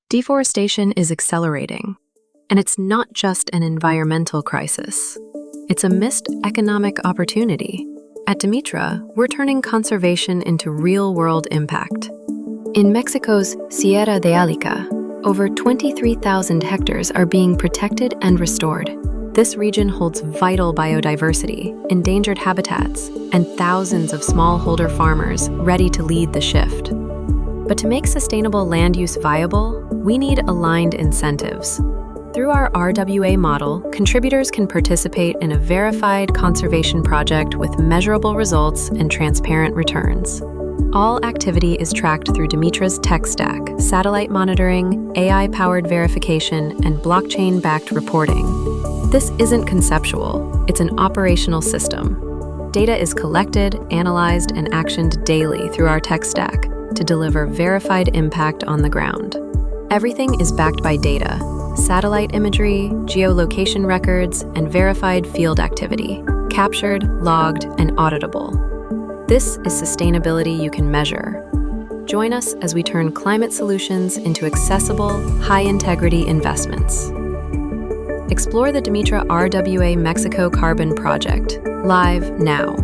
Deforestation is accelerating, and it's not just an environmental crisis. It's a missed economic opportunity. At Dimitra, we're turning conservation into real-world impact. In Mexico's Sierra de Álica, over 23,000 hectares are being protected and restored. This region holds vital biodiversity, endangered habitats, and thousands of smallholder farmers ready to lead the shift. But to make sustainable land use viable, we need aligned incentives. Through our RWA model, contributors can participate in a verified conservation project with measurable results and transparent returns. All activity is tracked through Dimitra's tech stack, satellite monitoring, AI-powered verification, and blockchain-backed reporting. This isn't conceptual, it's an operational system. Data is collected, analyzed, and actioned daily through our tech stack to deliver verified impact on the ground. Everything is backed by data, satellite imagery, geolocation records, and verified field activity, captured, logged, and auditable. This is sustainability you can measure. Join us as we turn climate solutions into accessible, high-integrity investments. Explore the Dimitra RWA Mexico Carbon Project, live now.